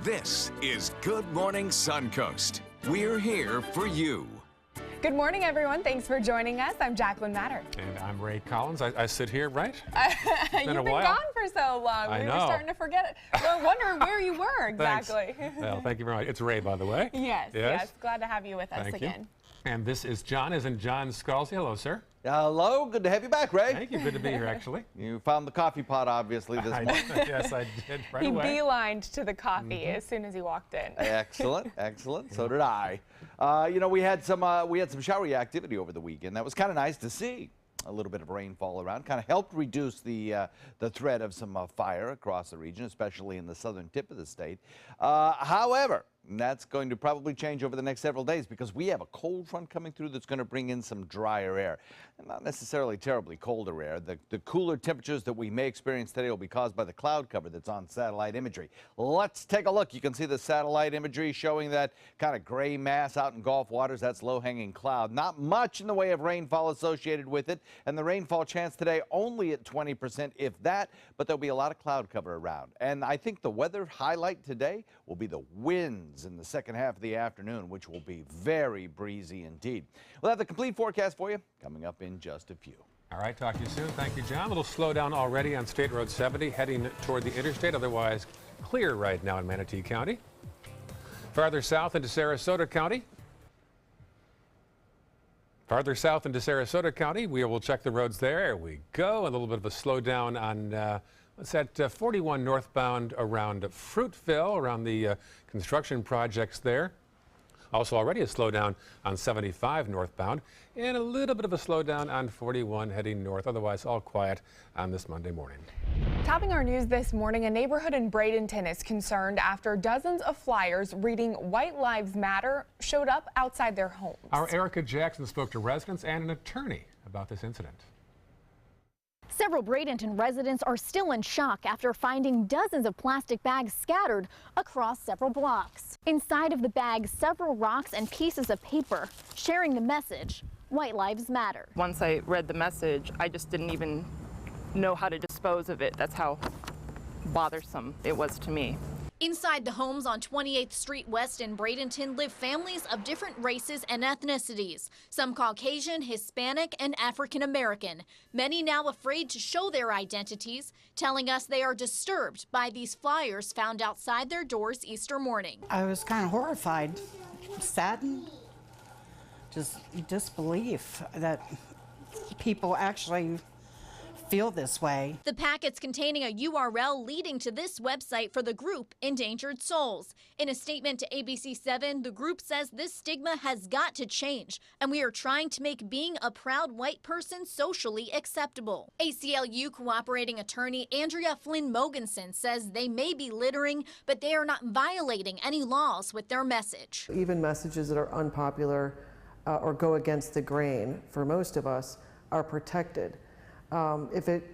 This is Good Morning Suncoast. We're here for you. Good morning, everyone. Thanks for joining us. I'm Jacqueline Matter. And I'm Ray Collins. I sit here, right? You've been gone for so long. I We know. were starting to forget it. We're wondering where you were exactly. Well, thank you very much. It's Ray, by the way. Yes. Glad to have you with us again. And this is John, as in John Scalzi. Hello, sir. Hello, good to have you back, Ray. Thank you. Good to be here, actually. You found the coffee pot, obviously, this morning. Yes, I did right He away. beelined to the coffee as soon as he walked in. Excellent, excellent. So did I. We had some showery activity over the weekend. That was kind of nice to see. A little bit of rainfall around kind of helped reduce the threat of some fire across the region, especially in the southern tip of the state. However, that's going to probably change over the next several days because we have a cold front coming through that's going to bring in some drier air. And not necessarily terribly colder air. The cooler temperatures that we may experience today will be caused by the cloud cover that's on satellite imagery. Let's take a look. You can see the satellite imagery showing that kind of gray mass out in Gulf waters. That's low-hanging cloud. Not much in the way of rainfall associated with it. And the rainfall chance today only at 20%, if that. But there'll be a lot of cloud cover around. And I think the weather highlight today will be the winds in the second half of the afternoon, which will be very breezy indeed. We'll have the complete forecast for you coming up in just a few. All right, talk to you soon. Thank you, John. A little slowdown already on State Road 70, heading toward the interstate. Otherwise, clear right now in Manatee County. Farther south into Sarasota County. We will check the roads there. There we go. A little bit of a slowdown on what's that, 41 northbound around Fruitville, around the construction projects there. Also already a slowdown on 75 northbound, and a little bit of a slowdown on 41 heading north. Otherwise, all quiet on this Monday morning. Topping our news this morning, a neighborhood in Bradenton is concerned after dozens of flyers reading White Lives Matter showed up outside their homes. Our Erica Jackson spoke to residents and an attorney about this incident. Several Bradenton residents are still in shock after finding dozens of plastic bags scattered across several blocks. Inside of the bags, several rocks and pieces of paper sharing the message, White Lives Matter. Once I read the message, I just didn't even know how to dispose of it. That's how bothersome it was to me. Inside the homes on 28th Street West in Bradenton live families of different races and ethnicities, some Caucasian, Hispanic, and African American. Many now afraid to show their identities, telling us they are disturbed by these flyers found outside their doors Easter morning. I was kind of horrified, saddened, just disbelief that people actually feel this way. The packets containing a URL leading to this website for the group Endangered Souls. In a statement to ABC7, the group says this stigma has got to change, and we are trying to make being a proud white person socially acceptable. ACLU cooperating attorney Andrea Flynn Mogensen says they may be littering, but they are not violating any laws with their message. Even messages that are unpopular or go against the grain, for most of us, are protected. If it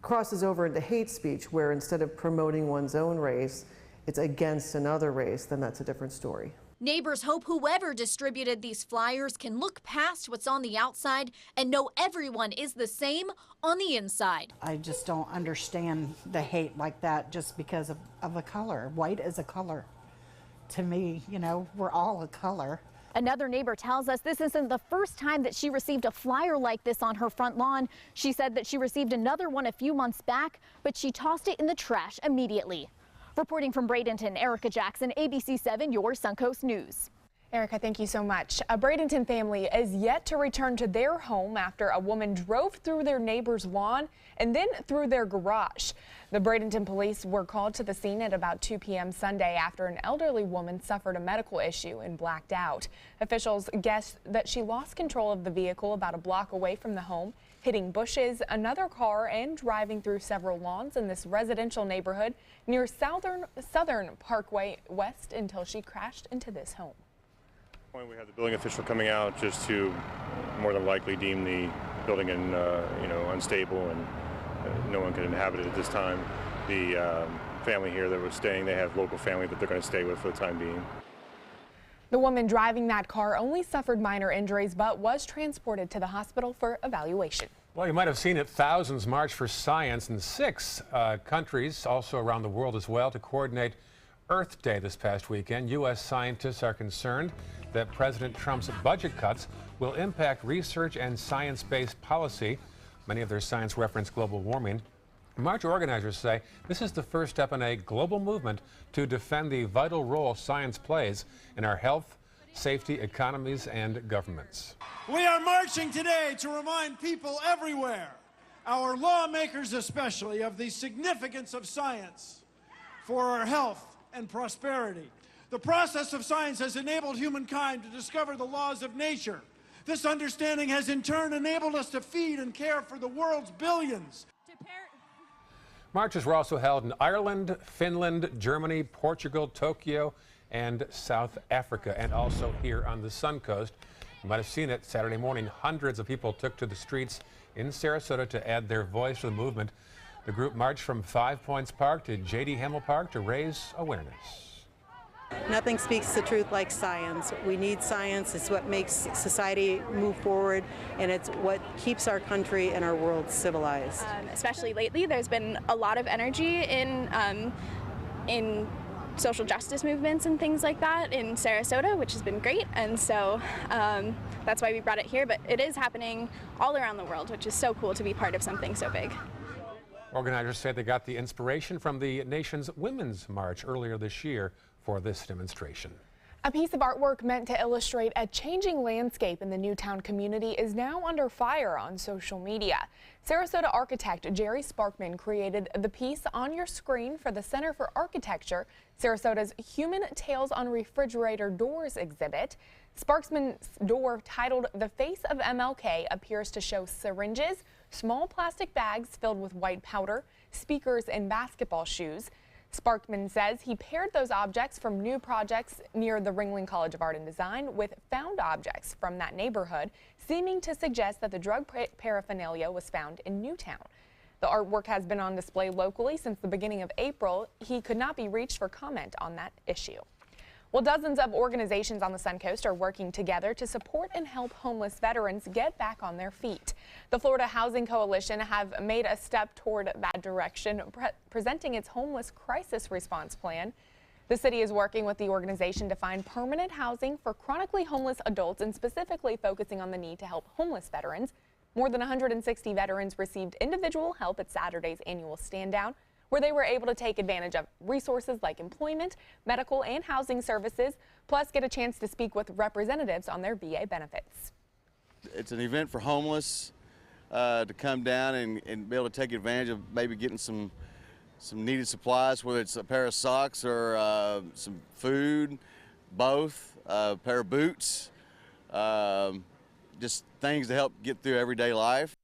crosses over into hate speech, where instead of promoting one's own race, it's against another race, then that's a different story. Neighbors hope whoever distributed these flyers can look past what's on the outside and know everyone is the same on the inside. I just don't understand the hate like that just because of a color. White is a color. To me, we're all a color. Another neighbor tells us this isn't the first time that she received a flyer like this on her front lawn. She said that she received another one a few months back, but she tossed it in the trash immediately. Reporting from Bradenton, Erica Jackson, ABC7, your Suncoast News. Erica, thank you so much. A Bradenton family is yet to return to their home after a woman drove through their neighbor's lawn and then through their garage. The Bradenton police were called to the scene at about 2 p.m. Sunday after an elderly woman suffered a medical issue and blacked out. Officials guessed that she lost control of the vehicle about a block away from the home, hitting bushes, another car, and driving through several lawns in this residential neighborhood near Southern Parkway West until she crashed into this home. We had the building official coming out just to more than likely deem the building unstable and no one could inhabit it at this time. The family here that was staying, they have local family that they're going to stay with for the time being. The woman driving that car only suffered minor injuries but was transported to the hospital for evaluation. Well, you might have seen it. Thousands marched for science in 6 countries, also around the world as well, to coordinate Earth Day this past weekend. U.S. scientists are concerned that President Trump's budget cuts will impact research and science-based policy. Many of their signs reference global warming. March organizers say this is the first step in a global movement to defend the vital role science plays in our health, safety, economies, and governments. We are marching today to remind people everywhere, our lawmakers especially, of the significance of science for our health and prosperity. The process of science has enabled humankind to discover the laws of nature. This understanding has in turn enabled us to feed and care for the world's billions. Marches were also held in Ireland, Finland, Germany, Portugal, Tokyo, and South Africa, and also here on the Suncoast. You might have seen it Saturday morning. Hundreds of people took to the streets in Sarasota to add their voice to the movement. The group marched from 5 Points Park to J.D. Hamill Park to raise awareness. Nothing speaks the truth like science. We need science. It's what makes society move forward, and it's what keeps our country and our world civilized. Especially lately, there's been a lot of energy in social justice movements and things like that in Sarasota, which has been great, and so that's why we brought it here, but it is happening all around the world, which is so cool to be part of something so big. Organizers say they got the inspiration from the nation's Women's March earlier this year for this demonstration. A piece of artwork meant to illustrate a changing landscape in the Newtown community is now under fire on social media. Sarasota architect Jerry Sparkman created the piece on your screen for the Center for Architecture, Sarasota's Human Tales on Refrigerator Doors exhibit. Sparkman's door, titled The Face of MLK, appears to show syringes, small plastic bags filled with white powder, speakers, and basketball shoes. Sparkman says he paired those objects from new projects near the Ringling College of Art and Design with found objects from that neighborhood, seeming to suggest that the drug paraphernalia was found in Newtown. The artwork has been on display locally since the beginning of April. He could not be reached for comment on that issue. Well, dozens of organizations on the Suncoast are working together to support and help homeless veterans get back on their feet. The Florida Housing Coalition have made a step toward that direction, presenting its homeless crisis response plan. The city is working with the organization to find permanent housing for chronically homeless adults and specifically focusing on the need to help homeless veterans. More than 160 veterans received individual help at Saturday's annual stand down, where they were able to take advantage of resources like employment, medical, and housing services, plus get a chance to speak with representatives on their VA benefits. It's an event for homeless to come down and be able to take advantage of maybe getting some needed supplies, whether it's a pair of socks or some food, both, a pair of boots, just things to help get through everyday life.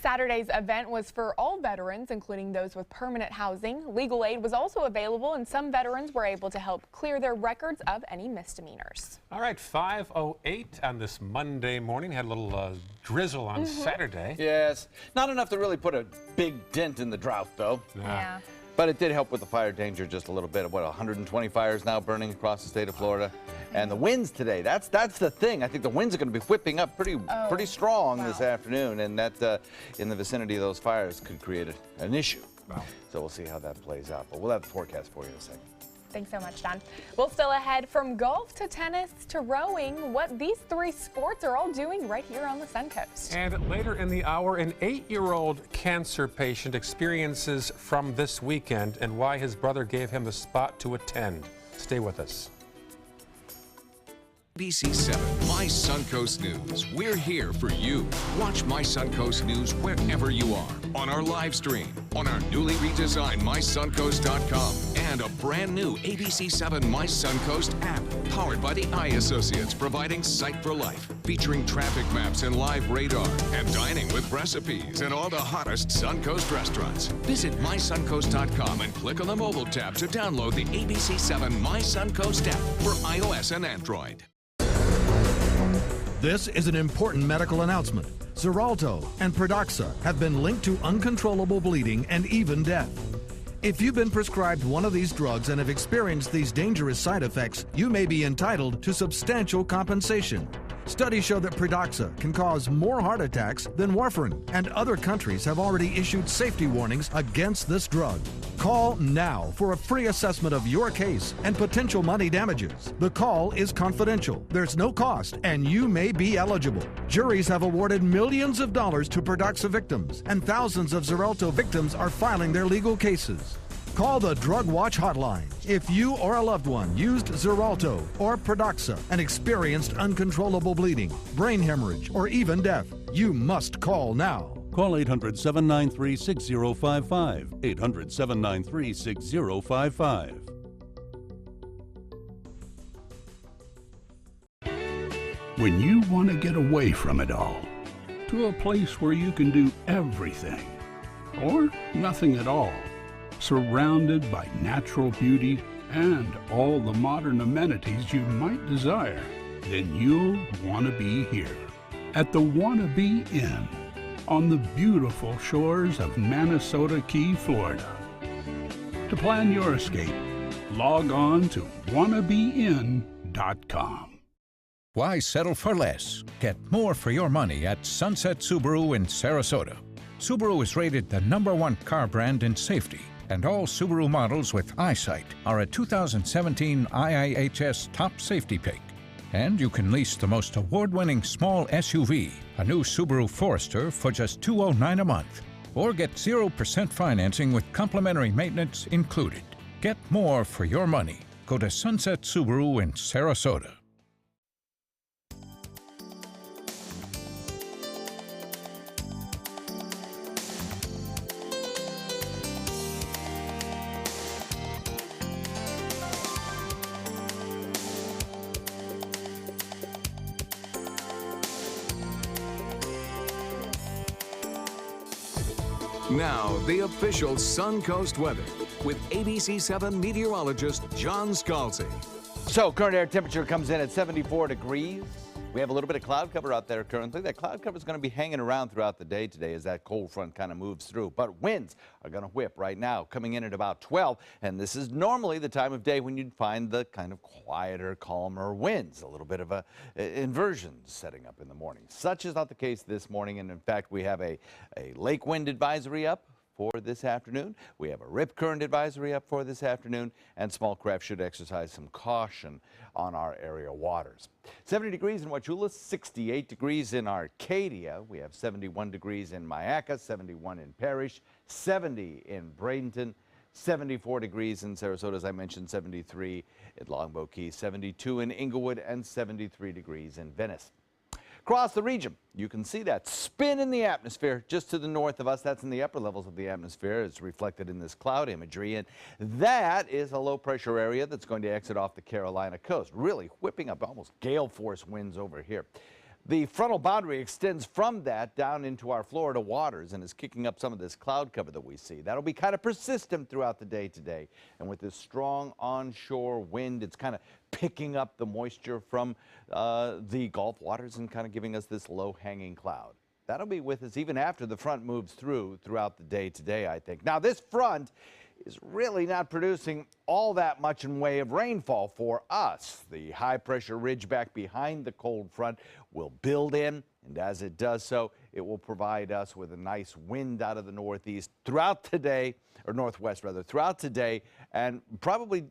Saturday's event was for all veterans, including those with permanent housing. Legal aid was also available, and some veterans were able to help clear their records of any misdemeanors. All right, 5:08 on this Monday morning. Had a little drizzle on Saturday. Yes, not enough to really put a big dent in the drought, though. Yeah. But it did help with the fire danger just a little bit. What, 120 fires now burning across the state of Florida? And the winds today, that's the thing. I think the winds are going to be whipping up pretty strong this afternoon, and that in the vicinity of those fires could create an issue. Wow. So we'll see how that plays out. But we'll have the forecast for you in a second. Thanks so much, Don. We'll still ahead from golf to tennis to rowing, what these three sports are all doing right here on the Suncoast. And later in the hour, an 8-year-old cancer patient experiences from this weekend and why his brother gave him the spot to attend. Stay with us. ABC 7 My Suncoast News. We're here for you. Watch My Suncoast News wherever you are. On our live stream, on our newly redesigned MySuncoast.com, and a brand new ABC 7 My Suncoast app, powered by the Eye Associates, providing Sight for Life, featuring traffic maps and live radar, and dining with recipes and all the hottest Suncoast restaurants. Visit MySuncoast.com and click on the mobile tab to download the ABC 7 My Suncoast app for iOS and Android. This is an important medical announcement. Xarelto and Pradaxa have been linked to uncontrollable bleeding and even death. If you've been prescribed one of these drugs and have experienced these dangerous side effects, you may be entitled to substantial compensation. Studies show that Pradaxa can cause more heart attacks than warfarin, and other countries have already issued safety warnings against this drug. Call now for a free assessment of your case and potential money damages. The call is confidential, there's no cost, and you may be eligible. Juries have awarded millions of dollars to Pradaxa victims, and thousands of Xarelto victims are filing their legal cases. Call the Drug Watch hotline if you or a loved one used Xarelto or Pradaxa and experienced uncontrollable bleeding, brain hemorrhage, or even death. You must call now. Call 800-793-6055. 800-793-6055. When you want to get away from it all, to a place where you can do everything, or nothing at all, surrounded by natural beauty and all the modern amenities you might desire, then you'll want to be here at the Wanna Be Inn on the beautiful shores of Manasota Key, Florida. To plan your escape, log on to wannabeinn.com. Why settle for less? Get more for your money at Sunset Subaru in Sarasota. Subaru is rated the #1 car brand in safety, and all Subaru models with EyeSight are a 2017 IIHS Top Safety Pick. And you can lease the most award-winning small SUV, a new Subaru Forester, for just $209 a month. Or get 0% financing with complimentary maintenance included. Get more for your money. Go to Sunset Subaru in Sarasota. Now, the official Suncoast weather with ABC7 meteorologist John Scalzi. So, current air temperature comes in at 74 degrees. We have a little bit of cloud cover out there currently. That cloud cover is going to be hanging around throughout the day today as that cold front kind of moves through. But winds are going to whip right now, coming in at about 12. And this is normally the time of day when you'd find the kind of quieter, calmer winds. A little bit of a inversion setting up in the morning. Such is not the case this morning. And in fact, we have a lake wind advisory up for this afternoon. We have a rip current advisory up for this afternoon, and small craft should exercise some caution on our area waters. 70 degrees in Wauchula, 68 degrees in Arcadia. We have 71 degrees in Mayaca, 71 in Parrish, 70 in Bradenton, 74 degrees in Sarasota, as I mentioned, 73 in Longboat Key, 72 in Inglewood, and 73 degrees in Venice. Across the region, you can see that spin in the atmosphere just to the north of us. That's in the upper levels of the atmosphere. It's reflected in this cloud imagery, and that is a low pressure area that's going to exit off the Carolina coast, really whipping up almost gale force winds over here. The frontal boundary extends from that down into our Florida waters and is kicking up some of this cloud cover that we see. That'll be kind of persistent throughout the day today. And with this strong onshore wind, it's kind of picking up the moisture from the Gulf waters and kind of giving us this low-hanging cloud. That'll be with us even after the front moves throughout the day today, I think. Now, this front is really not producing all that much in way of rainfall for us. The high-pressure ridge back behind the cold front will build in, and as it does so, it will provide us with a nice wind out of the northeast throughout today, or northwest rather, throughout today, and probably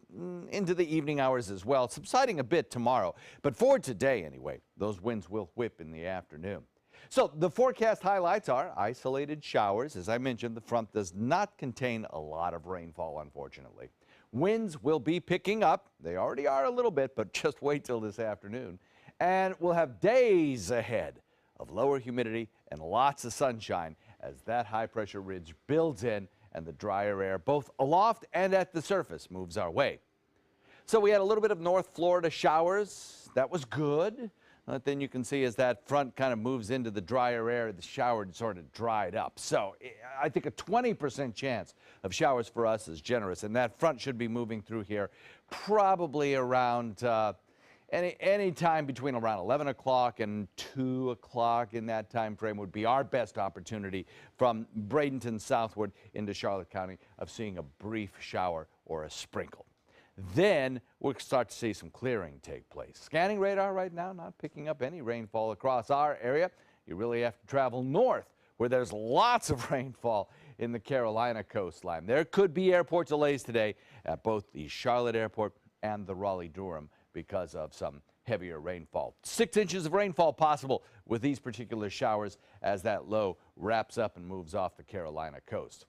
into the evening hours as well, subsiding a bit tomorrow. But for today anyway, those winds will whip in the afternoon. So the forecast highlights are isolated showers. As I mentioned, the front does not contain a lot of rainfall, unfortunately. Winds will be picking up. They already are a little bit, but just wait till this afternoon. And we'll have days ahead of lower humidity and lots of sunshine as that high-pressure ridge builds in and the drier air, both aloft and at the surface, moves our way. So we had a little bit of North Florida showers. That was good. But then you can see as that front kind of moves into the drier air, the shower sort of dried up. So I think a 20% chance of showers for us is generous. And that front should be moving through here probably around any time between around 11 o'clock and 2 o'clock. In that time frame would be our best opportunity from Bradenton southward into Charlotte County of seeing a brief shower or a sprinkle. then we'll start to see some clearing take place. Scanning radar right now, not picking up any rainfall across our area. You really have to travel north where there's lots of rainfall in the Carolina coastline. There could be airport delays today at both the Charlotte Airport and the Raleigh-Durham because of some heavier rainfall. 6 inches of rainfall possible with these particular showers as that low wraps up and moves off the Carolina coast.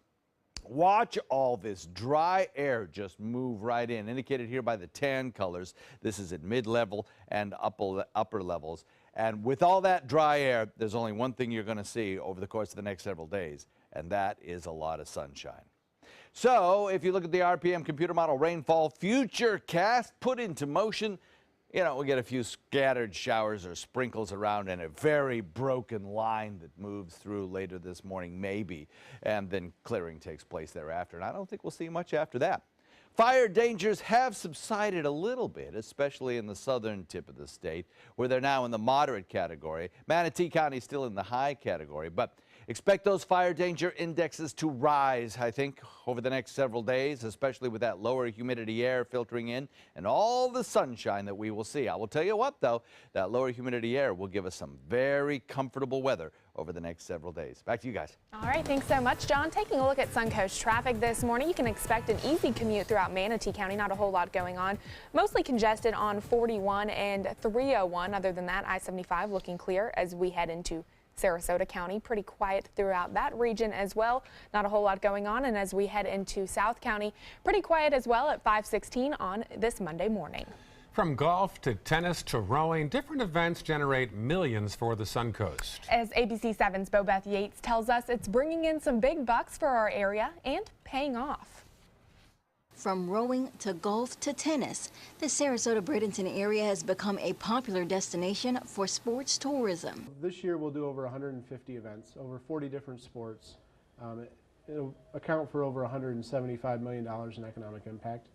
Watch all this dry air just move right in, indicated here by the tan colors. This is at mid-level and upper levels. And with all that dry air, there's only one thing you're going to see over the course of the next several days, and that is a lot of sunshine. So if you look at the RPM computer model rainfall future cast put into motion, you know, we'll get a few scattered showers or sprinkles around and a very broken line that moves through later this morning, maybe, and then clearing takes place thereafter. And I don't think we'll see much after that. Fire dangers have subsided a little bit, especially in the southern tip of the state, where they're now in the moderate category. Manatee County is still in the high category, but expect those fire danger indexes to rise, I think, over the next several days, especially with that lower humidity air filtering in and all the sunshine that we will see. I will tell you what, though, that lower humidity air will give us some very comfortable weather over the next several days. Back to you guys. All right, thanks so much, John. Taking a look at Suncoast traffic this morning, you can expect an easy commute throughout Manatee County. Not a whole lot going on. Mostly congested on 41 and 301. Other than that, I-75 looking clear as we head into Sarasota County. Pretty quiet throughout that region as well. Not a whole lot going on. And as we head into South County, pretty quiet as well at 516 on this Monday morning. From golf to tennis to rowing, different events generate millions for the Suncoast. As ABC 7's Bobeth Yates tells us, it's bringing in some big bucks for our area and paying off. From rowing to golf to tennis, the Sarasota-Bradenton area has become a popular destination for sports tourism. This year we'll do over 150 events, over 40 different sports. It'll account for over $175 million in economic impact.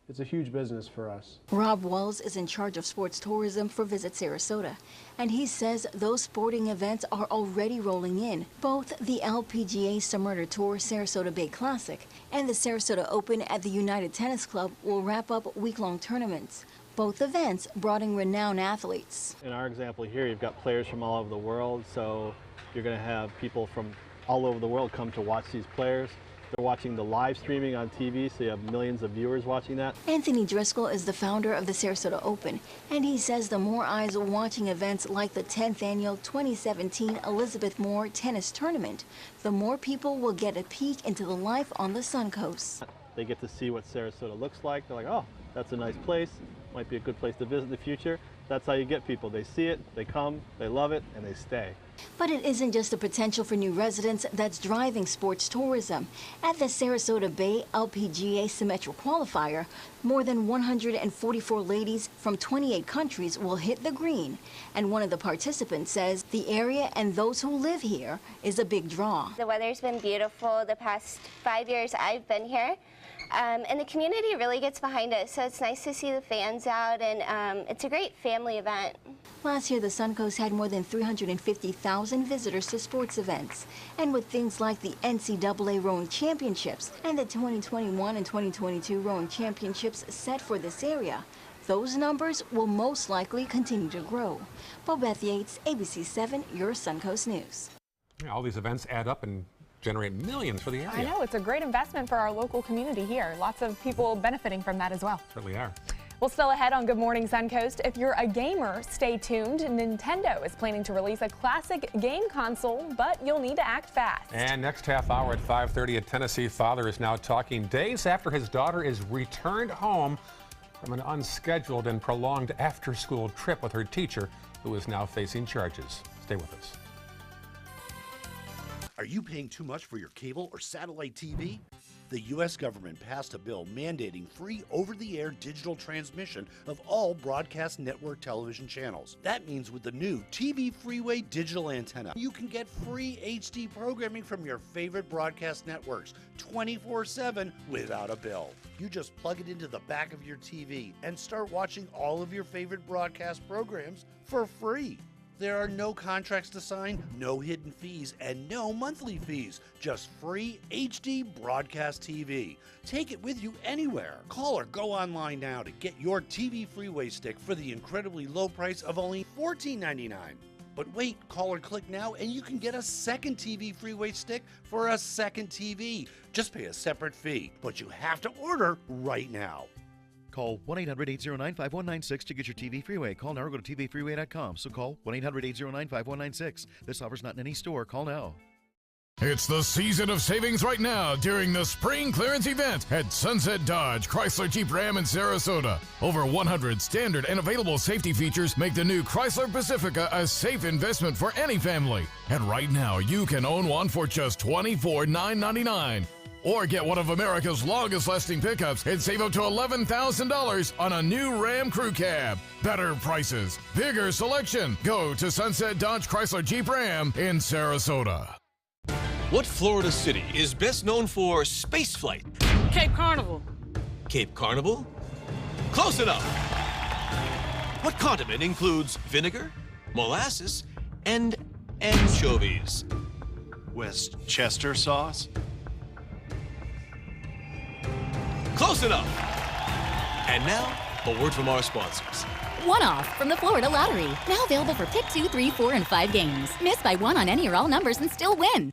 It's a huge business for us. Rob Wells is in charge of sports tourism for Visit Sarasota, and he says those sporting events are already rolling in. Both the LPGA Summer Tour Sarasota Bay Classic and the Sarasota Open at the United Tennis Club will wrap up week-long tournaments. Both events brought in renowned athletes. In our example here, you've got players from all over the world, so you're going to have people from all over the world come to watch these players. They're watching the live streaming on TV, so you have millions of viewers watching that. Anthony Driscoll is the founder of the Sarasota Open, and he says the more eyes watching events like the 10th annual 2017 Elizabeth Moore Tennis Tournament, the more people will get a peek into the life on the Suncoast. They get to see what Sarasota looks like. They're like, oh, that's a nice place. Might be a good place to visit in the future. That's how you get people. They see it, they come, they love it, and they stay. But it isn't just the potential for new residents that's driving sports tourism. At the Sarasota Bay LPGA Symmetric Qualifier, more than 144 ladies from 28 countries will hit the green. And one of the participants says the area and those who live here is a big draw. The weather's been beautiful the past 5 years I've been here. And the community really gets behind it, so it's nice to see the fans out, and it's a great family event. Last year, the Suncoast had more than 350,000 visitors to sports events. And with things like the NCAA Rowing Championships and the 2021 and 2022 Rowing Championships set for this area, those numbers will most likely continue to grow. Bobeth Yates, ABC 7, your Suncoast News. Yeah, all these events add up and generate millions for the area. I know, it's a great investment for our local community here. Lots of people benefiting from that as well. Certainly are. Well, still ahead on Good Morning Suncoast, if you're a gamer, stay tuned. Nintendo is planning to release a classic game console, but you'll need to act fast. And next half hour at 5:30, a Tennessee father is now talking days after his daughter is returned home from an unscheduled and prolonged after-school trip with her teacher, who is now facing charges. Stay with us. Are you paying too much for your cable or satellite TV? The U.S. government passed a bill mandating free over-the-air digital transmission of all broadcast network television channels. That means with the new TV Freeway digital antenna, you can get free HD programming from your favorite broadcast networks 24/7 without a bill. You just plug it into the back of your TV and start watching all of your favorite broadcast programs for free. There are no contracts to sign, no hidden fees, and no monthly fees. Just free HD broadcast TV. Take it with you anywhere. Call or go online now to get your TV Freeway stick for the incredibly low price of only $14.99. But wait, call or click now and you can get a second TV Freeway stick for a second TV. Just pay a separate fee, but you have to order right now. Call 1-800-809-5196 to get your TV Freeway. Call now or go to tvfreeway.com. So call 1-800-809-5196. This offer's not in any store. Call now. It's the season of savings right now during the spring clearance event at Sunset Dodge Chrysler Jeep Ram in Sarasota. Over 100 standard and available safety features make the new Chrysler Pacifica a safe investment for any family. And right now, you can own one for just $24,999. Or get one of America's longest-lasting pickups and save up to $11,000 on a new Ram Crew Cab. Better prices, bigger selection. Go to Sunset Dodge Chrysler Jeep Ram in Sarasota. What Florida city is best known for spaceflight? Cape Carnival. Cape Carnival? Close enough. What condiment includes vinegar, molasses, and anchovies? Westchester sauce. Close enough. And now, a word from our sponsors. One-off from the Florida Lottery. Now available for pick 2, 3, 4, and 5 games. Miss by one on any or all numbers and still win.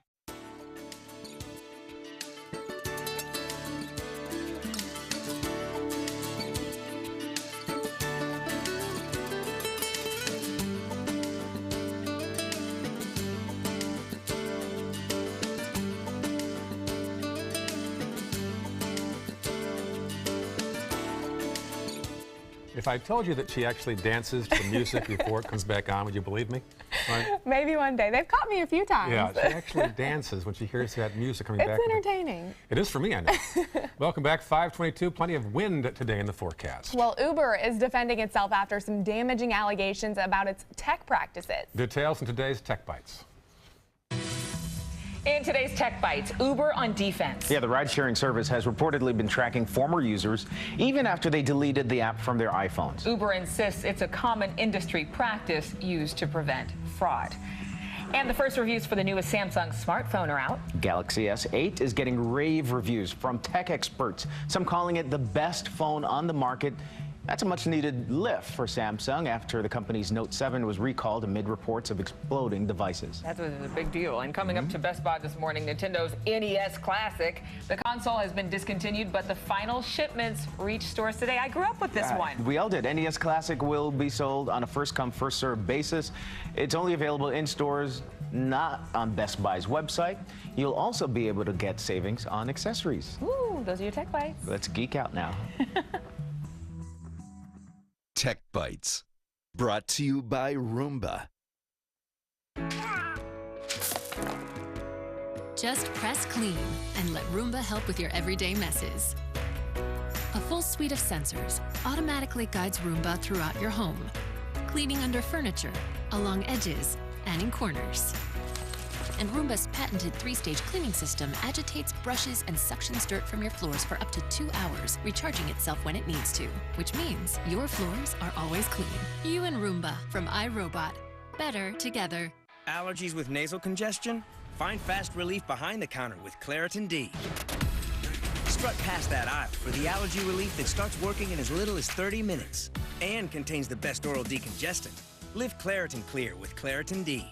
If I told you that she actually dances to music before it comes back on, would you believe me? Right? Maybe one day. They've caught me a few times. Yeah, she actually dances when she hears that music coming back. It's entertaining. It is for me, I know. Welcome back, 522. Plenty of wind today in the forecast. Well, Uber is defending itself after some damaging allegations about its tech practices. Details in today's Tech Bites. In today's Tech Bites, Uber on defense. Yeah, the ride-sharing service has reportedly been tracking former users even after they deleted the app from their iPhones. Uber insists it's a common industry practice used to prevent fraud. And the first reviews for the newest Samsung smartphone are out. Galaxy S8 is getting rave reviews from tech experts, some calling it the best phone on the market. That's a much-needed lift for Samsung after the company's Note 7 was recalled amid reports of exploding devices. That was a big deal. And coming up to Best Buy this morning, Nintendo's NES Classic. The console has been discontinued, but the final shipments reached stores today. I grew up with this one. We all did. NES Classic will be sold on a first-come, first-served basis. It's only available in stores, not on Best Buy's website. You'll also be able to get savings on accessories. Ooh, those are your Tech Bites. Let's geek out now. Tech Bites, brought to you by Roomba. Just press clean and let Roomba help with your everyday messes. A full suite of sensors automatically guides Roomba throughout your home, cleaning under furniture, along edges, and in corners. And Roomba's patented 3-stage cleaning system agitates, brushes, and suctions dirt from your floors for up to 2 hours, recharging itself when it needs to, which means your floors are always clean. You and Roomba from iRobot. Better together. Allergies with nasal congestion? Find fast relief behind the counter with Claritin D. Strut past that aisle for the allergy relief that starts working in as little as 30 minutes and contains the best oral decongestant. Live Claritin clear with Claritin D.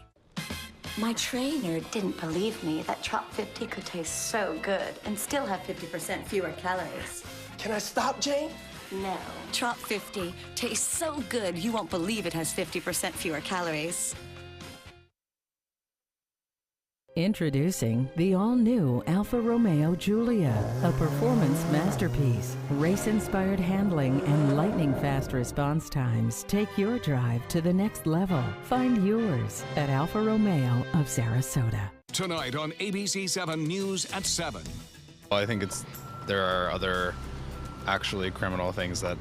My trainer didn't believe me that Trop 50 could taste so good and still have 50% fewer calories. Can I stop, Jane? No. Trop 50 tastes so good you won't believe it has 50% fewer calories. Introducing the all-new Alfa Romeo Giulia, a performance masterpiece. Race-inspired handling and lightning-fast response times take your drive to the next level. Find yours at Alfa Romeo of Sarasota. Tonight on ABC 7 News at 7. I think there are other actually criminal things that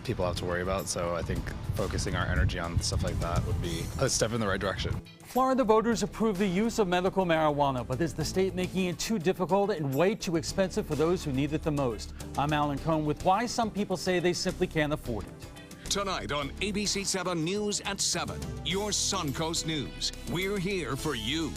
people have to worry about, so I think focusing our energy on stuff like that would be a step in the right direction. Florida voters approved the use of medical marijuana, but is the state making it too difficult and way too expensive for those who need it the most? I'm Alan Cohn with why some people say they simply can't afford it. Tonight on ABC 7 News at 7, your Suncoast News. We're here for you.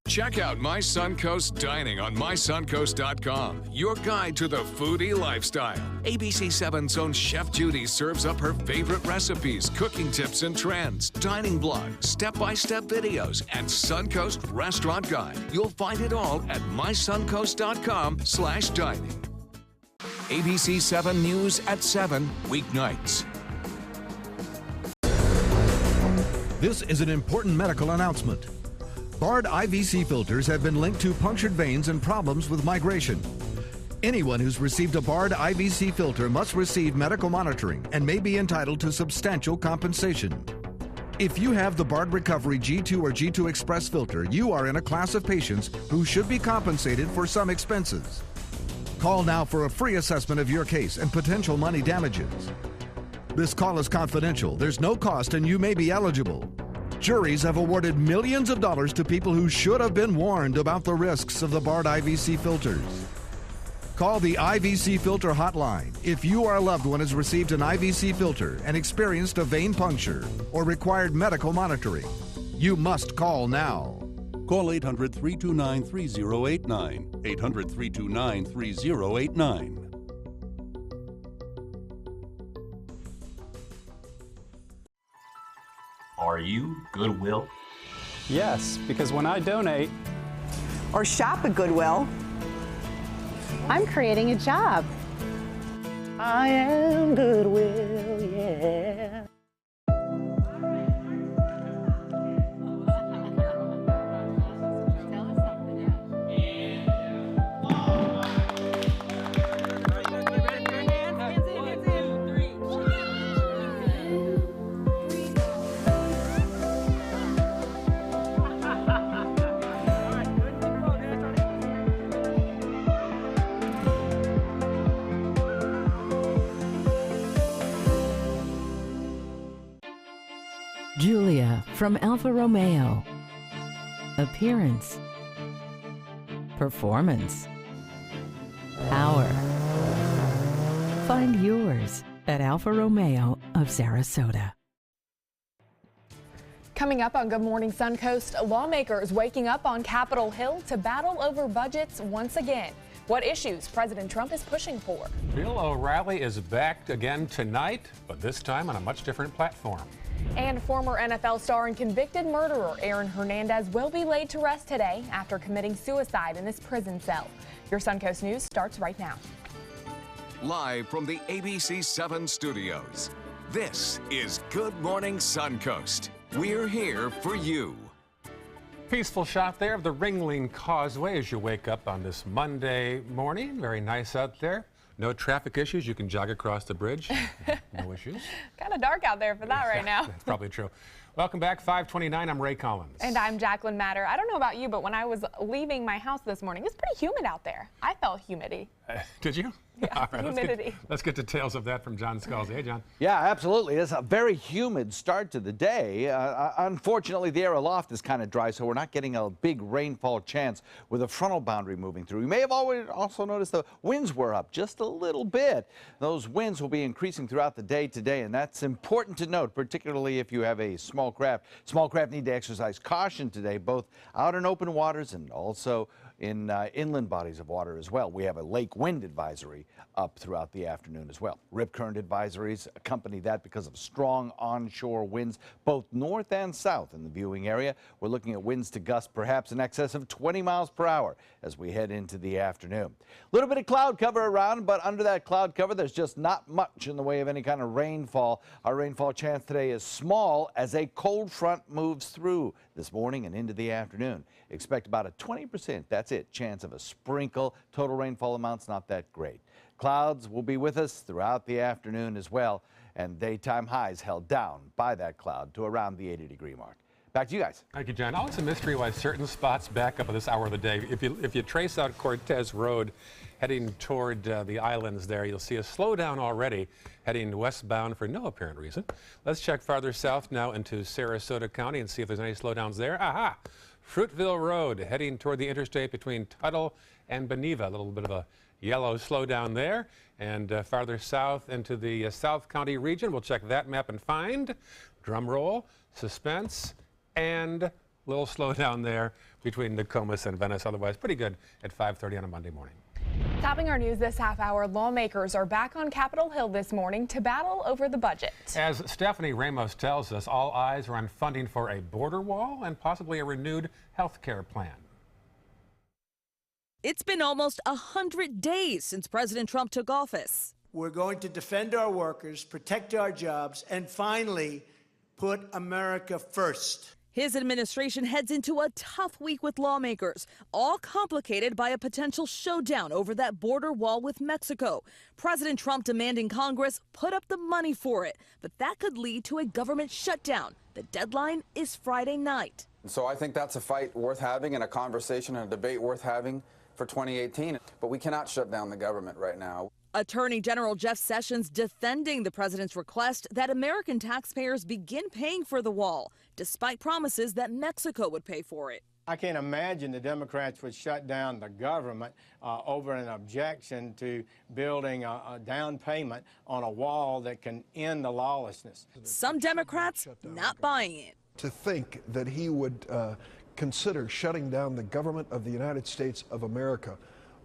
Check out My Suncoast Dining on mysuncoast.com, your guide to the foodie lifestyle. ABC 7's own Chef Judy serves up her favorite recipes, cooking tips and trends, dining blogs, step-by-step videos, and Suncoast Restaurant Guide. You'll find it all at mysuncoast.com/dining. ABC 7 News at 7, weeknights. This is an important medical announcement. Bard IVC filters have been linked to punctured veins and problems with migration. Anyone who's received a Bard IVC filter must receive medical monitoring and may be entitled to substantial compensation. If you have the Bard Recovery G2 or G2 Express filter, you are in a class of patients who should be compensated for some expenses. Call now for a free assessment of your case and potential money damages. This call is confidential. There's no cost and you may be eligible. Juries have awarded millions of dollars to people who should have been warned about the risks of the Bard IVC filters. Call the IVC Filter Hotline if you or a loved one has received an IVC filter and experienced a vein puncture or required medical monitoring. You must call now. Call 800-329-3089. 800-329-3089. Are you Goodwill? Yes, because when I donate or shop at Goodwill, I'm creating a job. I am Goodwill, yeah. Julia from Alfa Romeo. Appearance. Performance. Power. Find yours at Alfa Romeo of Sarasota. Coming up on Good Morning Suncoast, lawmakers waking up on Capitol Hill to battle over budgets once again. What issues President Trump is pushing for. Bill O'Reilly is back again tonight, but this time on a much different platform. And former NFL star and convicted murderer Aaron Hernandez will be laid to rest today after committing suicide in his prison cell. Your Suncoast News starts right now. Live from the ABC 7 studios, this is Good Morning Suncoast. We're here for you. Peaceful shot there of the Ringling Causeway as you wake up on this Monday morning. Very nice out there. No traffic issues. You can jog across the bridge. No issues. Kind of dark out there for that right now. That's probably true. Welcome back, 529. I'm Ray Collins. And I'm Jacqueline Matter. I don't know about you, but when I was leaving my house this morning, it's pretty humid out there. I felt humidity. Did you? Yeah, right, humidity. Let's get details of that from John Scalzi. Hey, John. Yeah, absolutely. It's a very humid start to the day. Unfortunately, the air aloft is kind of dry, so we're not getting a big rainfall chance with a frontal boundary moving through. You may have also noticed the winds were up just a little bit. Those winds will be increasing throughout the day today, and that's important to note, particularly if you have a small craft. Small craft need to exercise caution today, both out in open waters and also in inland bodies of water as well. We have a lake wind advisory up throughout the afternoon as well. Rip current advisories accompany that because of strong onshore winds, both north and south in the viewing area. We're looking at winds to gust perhaps in excess of 20 miles per hour as we head into the afternoon. A little bit of cloud cover around, but under that cloud cover, there's just not much in the way of any kind of rainfall. Our rainfall chance today is small as a cold front moves through this morning and into the afternoon. Expect about a 20%, that's it, chance of a sprinkle. Total rainfall amounts not that great. Clouds will be with us throughout the afternoon as well, and daytime highs held down by that cloud to around the 80-degree mark. Back to you guys. Thank you, John. Always a mystery why certain spots back up at this hour of the day. If you trace out Cortez Road heading toward the islands there, you'll see a slowdown already heading westbound for no apparent reason. Let's check farther south now into Sarasota County and see if there's any slowdowns there. Aha! Fruitville Road heading toward the interstate between Tuttle and Beneva. A little bit of a yellow slowdown there. And farther south into the South County region, we'll check that map and find, drum roll, suspense, and little slowdown there between Nokomis and Venice. Otherwise, pretty good at 5:30 on a Monday morning. Topping our news this half hour, lawmakers are back on Capitol Hill this morning to battle over the budget. As Stephanie Ramos tells us, all eyes are on funding for a border wall and possibly a renewed health care plan. It's been almost 100 days since President Trump took office. We're going to defend our workers, protect our jobs, and finally put America first. His administration heads into a tough week with lawmakers, all complicated by a potential showdown over that border wall with Mexico. President Trump demanding Congress put up the money for it, but that could lead to a government shutdown. The deadline is Friday night. So I think that's a fight worth having and a conversation and a debate worth having for 2018, but we cannot shut down the government right now. Attorney General Jeff Sessions defending the president's request that American taxpayers begin paying for the wall, despite promises that Mexico would pay for it. I can't imagine the Democrats would shut down the government over an objection to building a down payment on a wall that can end the lawlessness. Some Democrats not buying it. To think that he would consider shutting down the government of the United States of America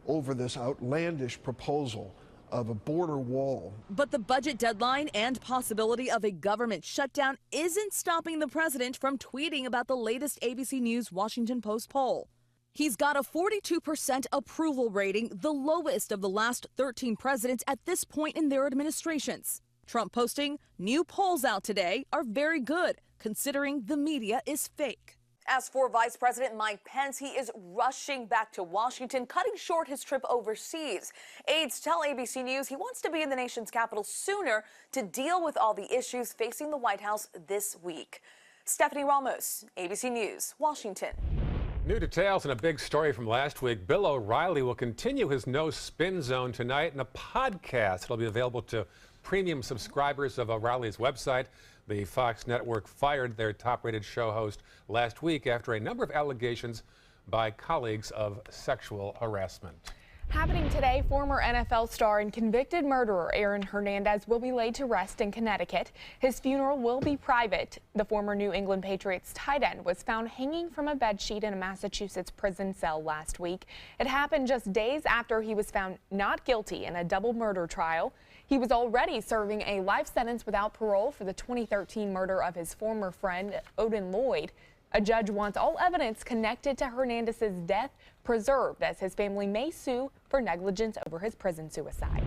over this outlandish proposal of a border wall. But the budget deadline and possibility of a government shutdown isn't stopping the president from tweeting about the latest ABC News Washington Post poll. He's got a 42% approval rating, the lowest of the last 13 presidents at this point in their administrations. Trump posting, new polls out today are very good, considering the media is fake. As for Vice President Mike Pence, he is rushing back to Washington, cutting short his trip overseas. Aides tell ABC News he wants to be in the nation's capital sooner to deal with all the issues facing the White House this week. Stephanie Ramos, ABC News, Washington. New details and a big story from last week. Bill O'Reilly will continue his No Spin Zone tonight in a podcast. It'll be available to premium subscribers of O'Reilly's website. The Fox network fired their top-rated show host last week after a number of allegations by colleagues of sexual harassment. Happening today, former NFL star and convicted murderer Aaron Hernandez will be laid to rest in Connecticut. His funeral will be private. The former New England Patriots tight end was found hanging from a bedsheet in a Massachusetts prison cell last week. It happened just days after he was found not guilty in a double murder trial. He was already serving a life sentence without parole for the 2013 murder of his former friend, Odin Lloyd. A judge wants all evidence connected to Hernandez's death preserved, as his family may sue for negligence over his prison suicide.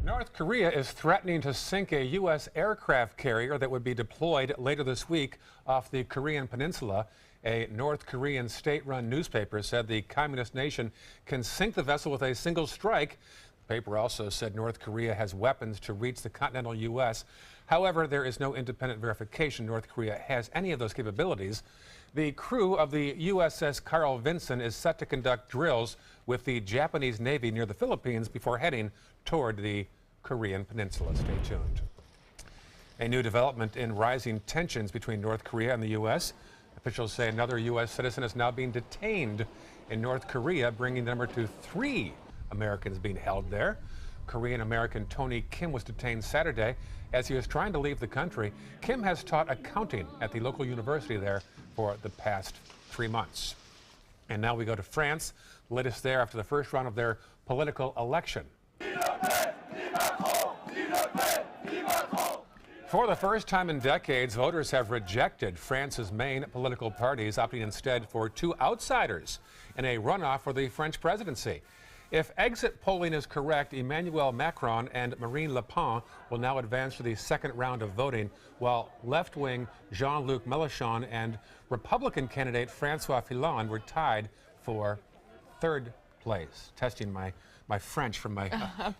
North Korea is threatening to sink a U.S. aircraft carrier that would be deployed later this week off the Korean peninsula. A North Korean state-run newspaper said the communist nation can sink the vessel with a single strike. The paper also said North Korea has weapons to reach the continental U.S. However, there is no independent verification North Korea has any of those capabilities. The crew of the USS Carl Vinson is set to conduct drills with the Japanese Navy near the Philippines before heading toward the Korean peninsula. Stay tuned. A new development in rising tensions between North Korea and the U.S. Officials say another U.S. citizen is now being detained in North Korea, bringing the number to 3 Americans being held there. Korean-American Tony Kim was detained Saturday as he was trying to leave the country. Kim has taught accounting at the local university there for the past 3 months. And now we go to France, latest there after the first round of their political election. For the first time in decades, voters have rejected France's main political parties, opting instead for 2 outsiders in a runoff for the French presidency. If exit polling is correct, Emmanuel Macron and Marine Le Pen will now advance to the second round of voting, while left-wing Jean-Luc Mélenchon and Republican candidate François Fillon were tied for 3rd place. Testing my French from my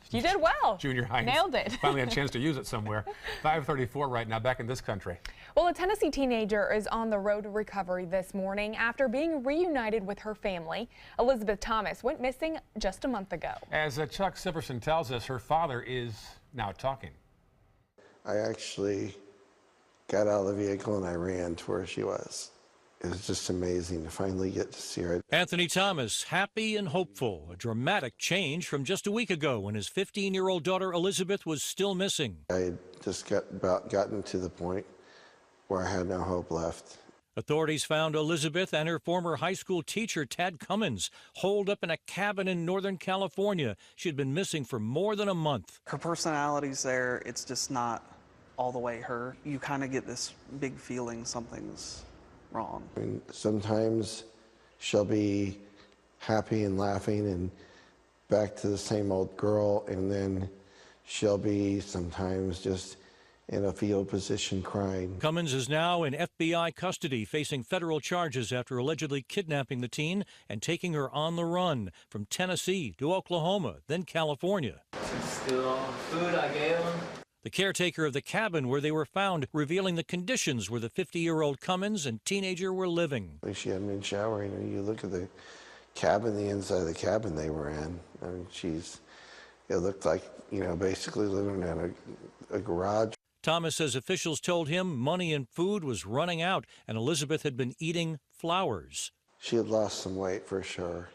you did well. Junior high. Nailed it. Finally had a chance to use it somewhere. 5:34 right now, back in this country. Well, a Tennessee teenager is on the road to recovery this morning after being reunited with her family. Elizabeth Thomas went missing just a month ago. As Chuck Siverson tells us, her father is now talking. I actually got out of the vehicle and I ran to where she was. It was just amazing to finally get to see her. Anthony Thomas, happy and hopeful, a dramatic change from just a week ago when his 15-year-old daughter Elizabeth was still missing. I had just gotten to the point where I had no hope left. Authorities found Elizabeth and her former high school teacher, Tad Cummins, holed up in a cabin in Northern California. She had been missing for more than a month. Her personality's there. It's just not all the way her. You kind of get this big feeling something's wrong. I mean, sometimes she'll be happy and laughing and back to the same old girl, and then she'll be sometimes just in a fetal position crying. Cummins is now in FBI custody, facing federal charges after allegedly kidnapping the teen and taking her on the run from Tennessee to Oklahoma, then California. Still on food I gave him. The caretaker of the cabin where they were found revealing the conditions where the 50-year-old Cummins and teenager were living. She hadn't been showering, and you look at the cabin, the inside of the cabin they were in. I mean, it looked like, basically living in a garage. Thomas says officials told him money and food was running out, and Elizabeth had been eating flowers. She had lost some weight for sure.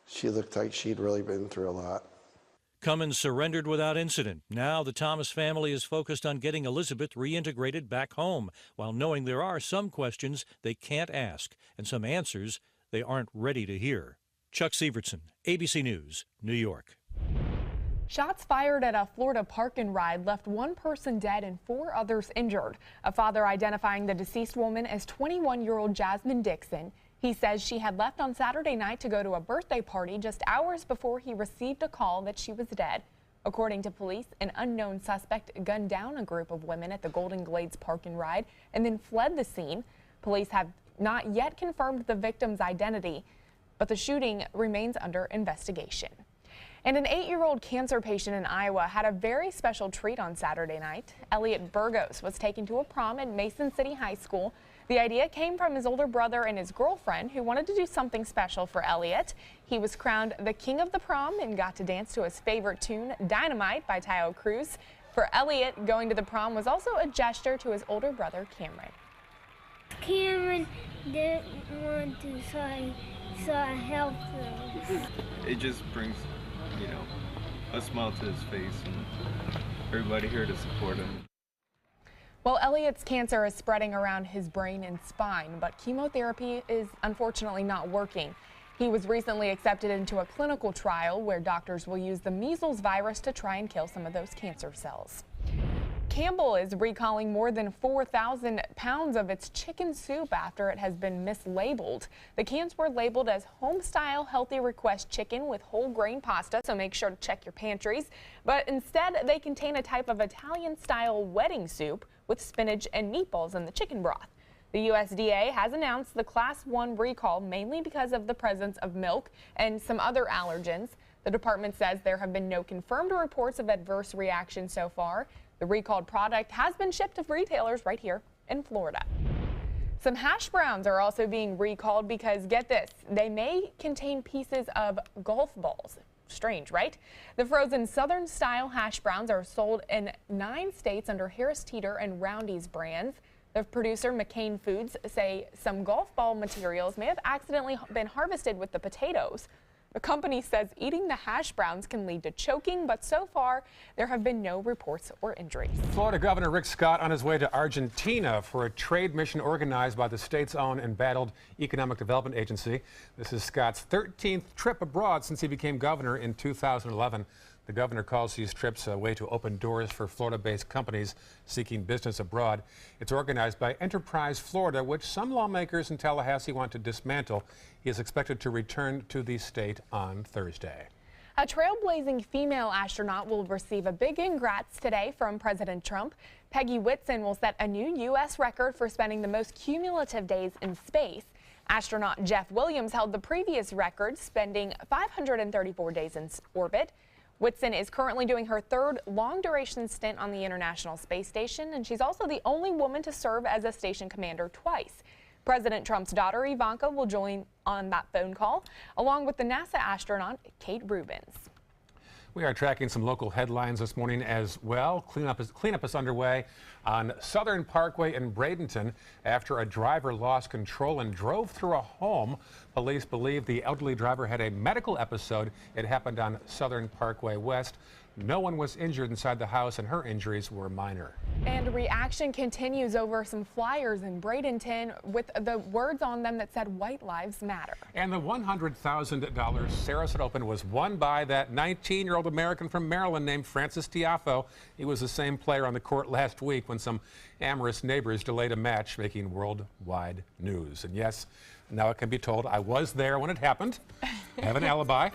She looked like she'd really been through a lot. Cummins surrendered without incident. Now the Thomas family is focused on getting Elizabeth reintegrated back home, while knowing there are some questions they can't ask and some answers they aren't ready to hear. Chuck Sievertson, ABC News, New York. Shots fired at a Florida park and ride left one person dead and 4 others injured. A father identifying the deceased woman as 21-year-old Jasmine Dixon. He says she had left on Saturday night to go to a birthday party just hours before he received a call that she was dead. According to police, an unknown suspect gunned down a group of women at the Golden Glades Park and Ride and then fled the scene. Police have not yet confirmed the victim's identity, but the shooting remains under investigation. And an 8-year-old cancer patient in Iowa had a very special treat on Saturday night. Elliot Burgos was taken to a prom at Mason City High School. The idea came from his older brother and his girlfriend, who wanted to do something special for Elliot. He was crowned the king of the prom and got to dance to his favorite tune, Dynamite by Taio Cruz. For Elliot, going to the prom was also a gesture to his older brother, Cameron. Cameron didn't want to, so I helped him. It just brings, a smile to his face, and everybody here to support him. Well, Elliot's cancer is spreading around his brain and spine, but chemotherapy is unfortunately not working. He was recently accepted into a clinical trial where doctors will use the measles virus to try and kill some of those cancer cells. Campbell is recalling more than 4,000 pounds of its chicken soup after it has been mislabeled. The cans were labeled as home-style healthy request chicken with whole grain pasta, so make sure to check your pantries. But instead, they contain a type of Italian-style wedding soup with spinach and meatballs in the chicken broth. The USDA has announced the Class 1 recall mainly because of the presence of milk and some other allergens. The department says there have been no confirmed reports of adverse reactions so far. The recalled product has been shipped to retailers right here in Florida. Some hash browns are also being recalled because, get this, they may contain pieces of golf balls. Strange, right? The frozen Southern-style hash browns are sold in 9 states under Harris Teeter and Roundy's brands. The producer, McCain Foods, say some golf ball materials may have accidentally been harvested with the potatoes. The company says eating the hash browns can lead to choking, but so far there have been no reports or injuries. Florida Governor Rick Scott on his way to Argentina for a trade mission organized by the state's own embattled Economic Development Agency. This is Scott's 13th trip abroad since he became governor in 2011. The governor calls these trips a way to open doors for Florida-based companies seeking business abroad. It's organized by Enterprise Florida, which some lawmakers in Tallahassee want to dismantle. He is expected to return to the state on Thursday. A trailblazing female astronaut will receive a big congrats today from President Trump. Peggy Whitson will set a new U.S. record for spending the most cumulative days in space. Astronaut Jeff Williams held the previous record, spending 534 days in orbit. Whitson is currently doing her 3rd long-duration stint on the International Space Station, and she's also the only woman to serve as a station commander twice. President Trump's daughter, Ivanka, will join on that phone call, along with the NASA astronaut, Kate Rubins. We are tracking some local headlines this morning as well. Cleanup is underway on Southern Parkway in Bradenton after a driver lost control and drove through a home. Police believe the elderly driver had a medical episode. It happened on Southern Parkway West. No one was injured inside the house, and her injuries were minor. And reaction continues over some flyers in Bradenton with the words on them that said "White Lives Matter." And the $100,000 Sarasota Open was won by that 19-year-old American from Maryland named Francis Tiafoe. He was the same player on the court last week when some amorous neighbors delayed a match, making worldwide news. And yes, now it can be told I was there when it happened. I have an alibi.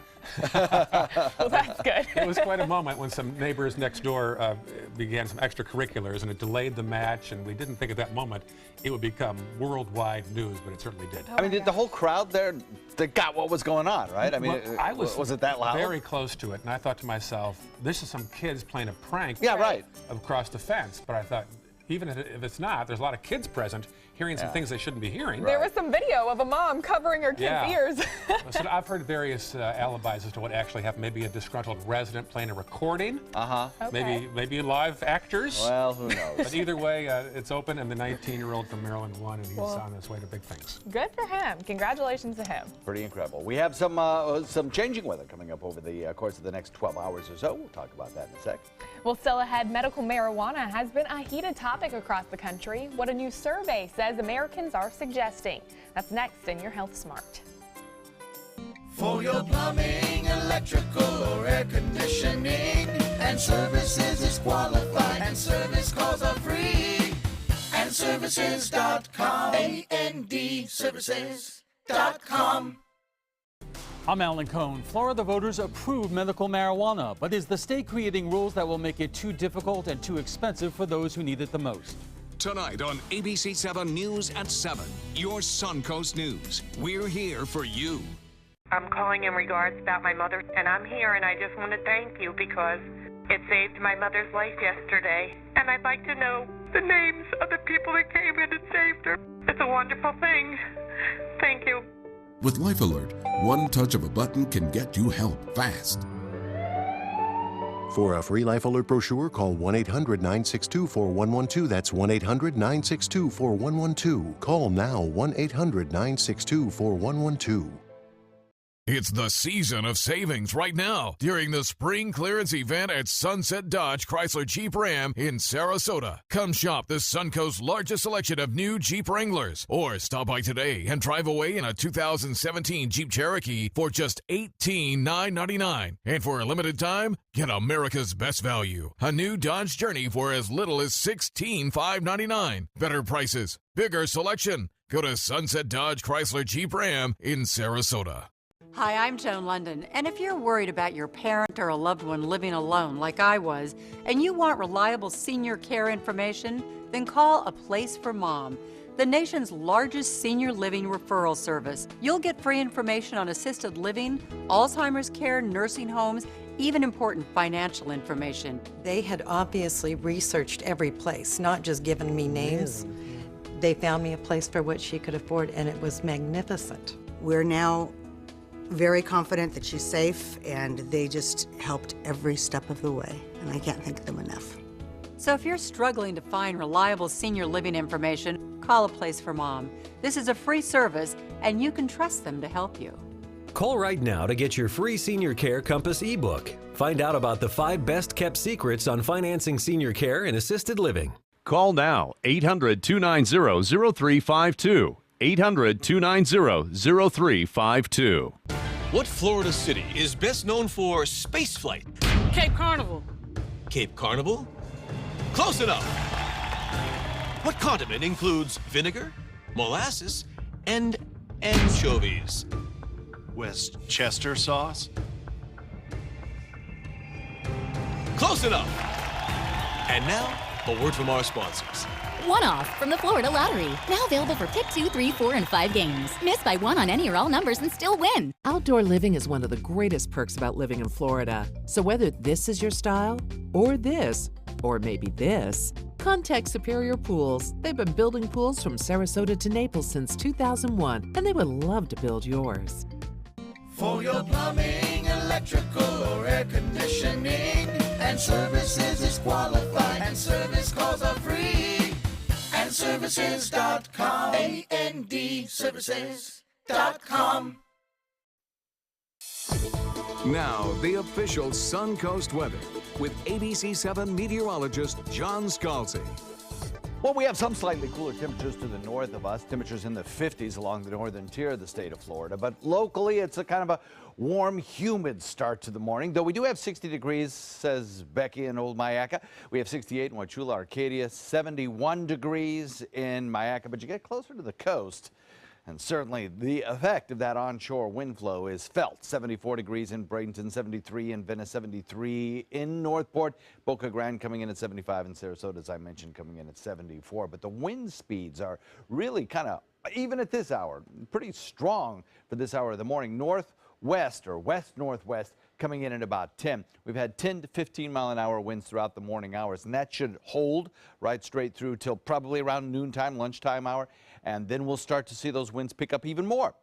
Well, that's good. It was quite a moment when some neighbors next door began some extracurriculars, and it delayed the match, and we didn't think at that moment it would become worldwide news, but it certainly did. I mean, did the whole crowd there, they got what was going on, right? I mean, well, was it that loud? Very close to it, and I thought to myself, this is some kids playing a prank across the fence, but I thought, even if it's not, there's a lot of kids present hearing some things they shouldn't be hearing. There was some video of a mom covering her kids' ears. So I've heard various alibis as to what actually happened. Maybe a disgruntled resident playing a recording. Okay. Maybe live actors. Well, who knows? But either way, it's open, and the 19-year-old from Maryland won, and he's on his way to big things. Good for him. Congratulations to him. Pretty incredible. We have some changing weather coming up over the course of the next 12 hours or so. We'll talk about that in a sec. Well, still ahead, medical marijuana has been a heated topic across the country. What a new survey says Americans are suggesting. That's next in your Health Smart. For your plumbing, electrical, or air conditioning, and services is qualified, and service calls are free. And services.com, AND services.com. I'm Alan Cohn. Florida voters approved medical marijuana, but is the state creating rules that will make it too difficult and too expensive for those who need it the most? Tonight on ABC 7 News at 7, your Suncoast News. We're here for you. I'm calling in regards about my mother, and I'm here, and I just want to thank you because it saved my mother's life yesterday. And I'd like to know the names of the people that came in and saved her. It's a wonderful thing. Thank you. With Life Alert, one touch of a button can get you help fast. For a free Life Alert brochure, call 1-800-962-4112. That's 1-800-962-4112. Call now, 1-800-962-4112. It's the season of savings right now during the spring clearance event at Sunset Dodge Chrysler Jeep Ram in Sarasota. Come shop the Suncoast's largest selection of new Jeep Wranglers, or stop by today and drive away in a 2017 Jeep Cherokee for just $18,999. And for a limited time, get America's best value, a new Dodge Journey for as little as $16,599. Better prices, bigger selection. Go to Sunset Dodge Chrysler Jeep Ram in Sarasota. Hi, I'm Joan London, and if you're worried about your parent or a loved one living alone like I was, and you want reliable senior care information, then call A Place for Mom, the nation's largest senior living referral service. You'll get free information on assisted living, Alzheimer's care, nursing homes, even important financial information. They had obviously researched every place, not just given me names. They found me a place for what she could afford, and it was magnificent. We're now very confident that she's safe, and they just helped every step of the way, and I can't thank them enough. So if you're struggling to find reliable senior living information, call A Place for Mom. This is a free service, and you can trust them to help you. Call right now to get your free Senior Care Compass ebook. Find out about the 5 best-kept secrets on financing senior care and assisted living. Call now, 800-290-0352. 800-290-0352. What Florida city is best known for spaceflight? Cape Carnival. Cape Carnival? Close enough. What condiment includes vinegar, molasses, and anchovies? Westchester sauce. Close enough. And now, a word from our sponsors. One-off from the Florida Lottery. Now available for pick 2, 3, 4, and 5 games. Miss by one on any or all numbers and still win. Outdoor living is one of the greatest perks about living in Florida. So whether this is your style, or this, or maybe this, contact Superior Pools. They've been building pools from Sarasota to Naples since 2001, and they would love to build yours. For your plumbing, electrical or air conditioning. And services is qualified, and service calls are free. And services.com, A-N-D, services.com. Now, the official Suncoast weather with ABC7 meteorologist John Scalzi. Well, we have some slightly cooler temperatures to the north of us, temperatures in the 50s along the northern tier of the state of Florida. But locally, it's a kind of a warm, humid start to the morning. Though we do have 60 degrees, says Becky in Old Mayaca. We have 68 in Wauchula, Arcadia, 71 degrees in Mayaca. But you get closer to the coast, and certainly the effect of that onshore wind flow is felt. 74 degrees in Bradenton, 73 in Venice, 73 in Northport. Boca Grande coming in at 75, and Sarasota, as I mentioned, coming in at 74. But the wind speeds are really kind of, even at this hour, pretty strong for this hour of the morning. Northwest or west-northwest coming in at about 10. We've had 10 to 15 mile an hour winds throughout the morning hours, and that should hold right straight through till probably around noontime, lunchtime hour. And then we'll start to see those winds pick up even more.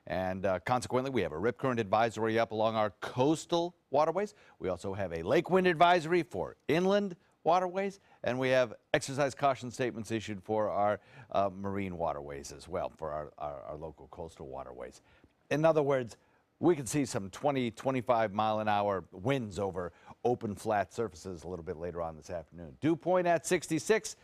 And consequently, we have a rip current advisory up along our coastal waterways. We also have a lake wind advisory for inland waterways. And we have exercise caution statements issued for our marine waterways as well, for our local coastal waterways. In other words, we could see some 20, 25 mile an hour winds over open flat surfaces a little bit later on this afternoon. Dew point at 66.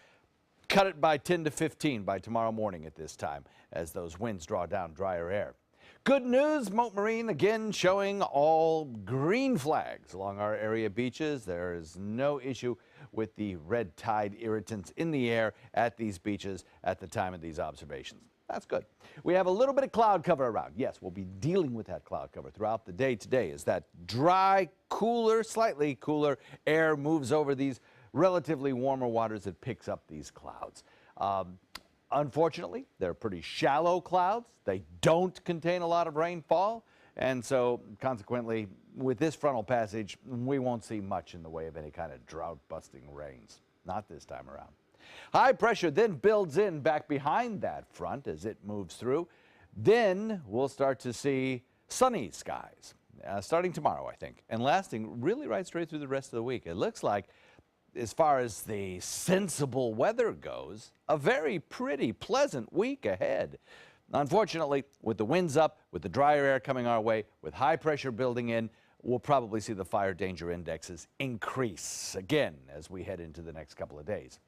Cut it by 10 to 15 by tomorrow morning at this time as those winds draw down drier air. Good news, Moat Marine again showing all green flags along our area beaches. There is no issue with the red tide irritants in the air at these beaches at the time of these observations. That's good. We have a little bit of cloud cover around. Yes, we'll be dealing with that cloud cover throughout the day today as that dry, cooler, slightly cooler air moves over these relatively warmer waters. It picks up these clouds. Unfortunately, they're pretty shallow clouds. They don't contain a lot of rainfall. And so consequently, with this frontal passage, we won't see much in the way of any kind of drought-busting rains. Not this time around. High pressure then builds in back behind that front as it moves through. Then we'll start to see sunny skies starting tomorrow, I think, and lasting really right straight through the rest of the week. It looks like, as far as the sensible weather goes, a very pretty pleasant week ahead. Unfortunately, with the winds up, with the drier air coming our way, with high pressure building in, we'll probably see the fire danger indexes increase again as we head into the next couple of days.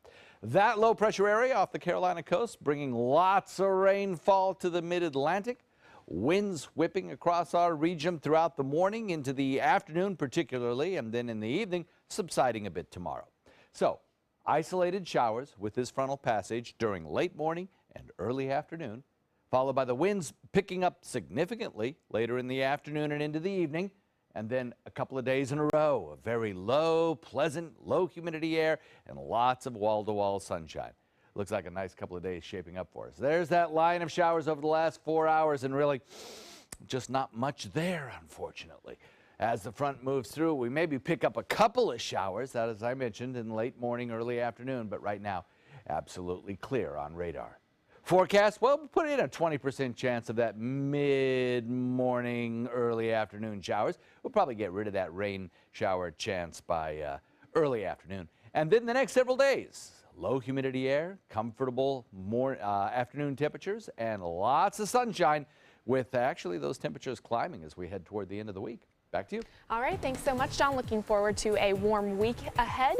That low pressure area off the Carolina coast bringing lots of rainfall to the mid-Atlantic. Winds whipping across our region throughout the morning into the afternoon particularly, and then in the evening subsiding a bit tomorrow. So isolated showers with this frontal passage during late morning and early afternoon, followed by the winds picking up significantly later in the afternoon and into the evening, and then a couple of days in a row of very low, pleasant, low humidity air and lots of wall-to-wall sunshine. Looks like a nice couple of days shaping up for us. There's that line of showers over the last 4 hours, and really just not much there, unfortunately. As the front moves through, we maybe pick up a couple of showers, that as I mentioned, in late morning, early afternoon, but right now, absolutely clear on radar. Forecast, well, we'll put in a 20% chance of that mid-morning, early afternoon showers. We'll probably get rid of that rain shower chance by early afternoon. And then the next several days, low humidity air, comfortable afternoon temperatures, and lots of sunshine with actually those temperatures climbing as we head toward the end of the week. Back to you. All right, thanks so much, John. Looking forward to a warm week ahead.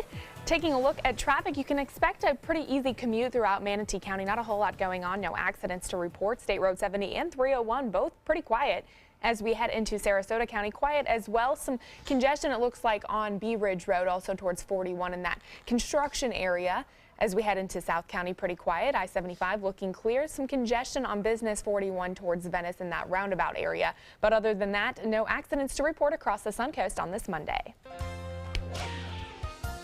Taking a look at traffic, you can expect a pretty easy commute throughout Manatee County. Not a whole lot going on, no accidents to report. State Road 70 and 301, both pretty quiet. As we head into Sarasota County, quiet as well. Some congestion, it looks like, on Bee Ridge Road, also towards 41 in that construction area. As we head into South County, pretty quiet. I-75 looking clear. Some congestion on Business 41 towards Venice in that roundabout area. But other than that, no accidents to report across the Suncoast on this Monday.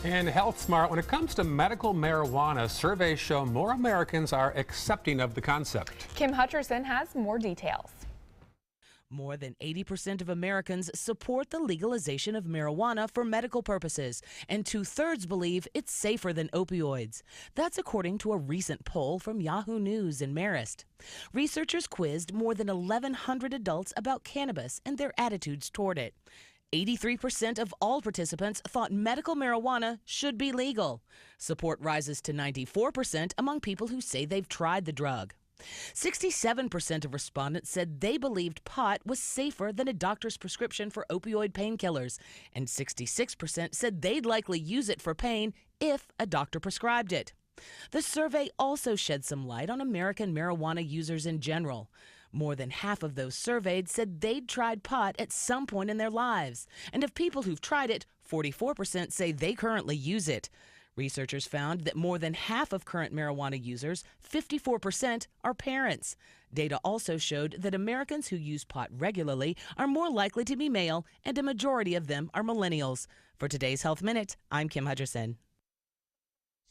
And Health Smart, when it comes to medical marijuana, surveys show more Americans are accepting of the concept. Kim Hutcherson has more details. More than 80% of Americans support the legalization of marijuana for medical purposes, and 2/3 believe it's safer than opioids. That's according to a recent poll from Yahoo News in Marist. Researchers quizzed more than 1,100 adults about cannabis and their attitudes toward it. 83% of all participants thought medical marijuana should be legal. Support rises to 94% among people who say they've tried the drug. 67% of respondents said they believed pot was safer than a doctor's prescription for opioid painkillers, and 66% said they'd likely use it for pain if a doctor prescribed it. The survey also shed some light on American marijuana users in general. More than half of those surveyed said they'd tried pot at some point in their lives, and of people who've tried it, 44% say they currently use it. Researchers found that more than half of current marijuana users, 54%, are parents. Data also showed that Americans who use pot regularly are more likely to be male, and a majority of them are millennials. For today's Health Minute, I'm Kim Hutcherson.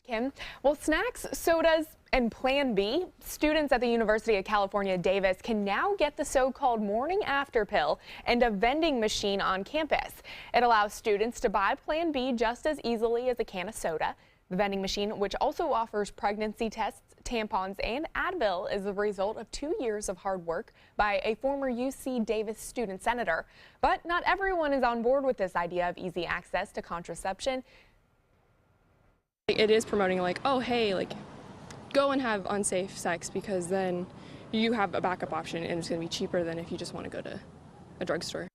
Kim, well, snacks, sodas, and Plan B, students at the University of California, Davis can now get the so-called morning after pill and a vending machine on campus. It allows students to buy Plan B just as easily as a can of soda. The vending machine, which also offers pregnancy tests, tampons, and Advil, is the result of 2 years of hard work by a former UC Davis student senator. But not everyone is on board with this idea of easy access to contraception. It is promoting like, oh, hey, like, go and have unsafe sex because then you have a backup option and it's going to be cheaper than if you just want to go to a drugstore.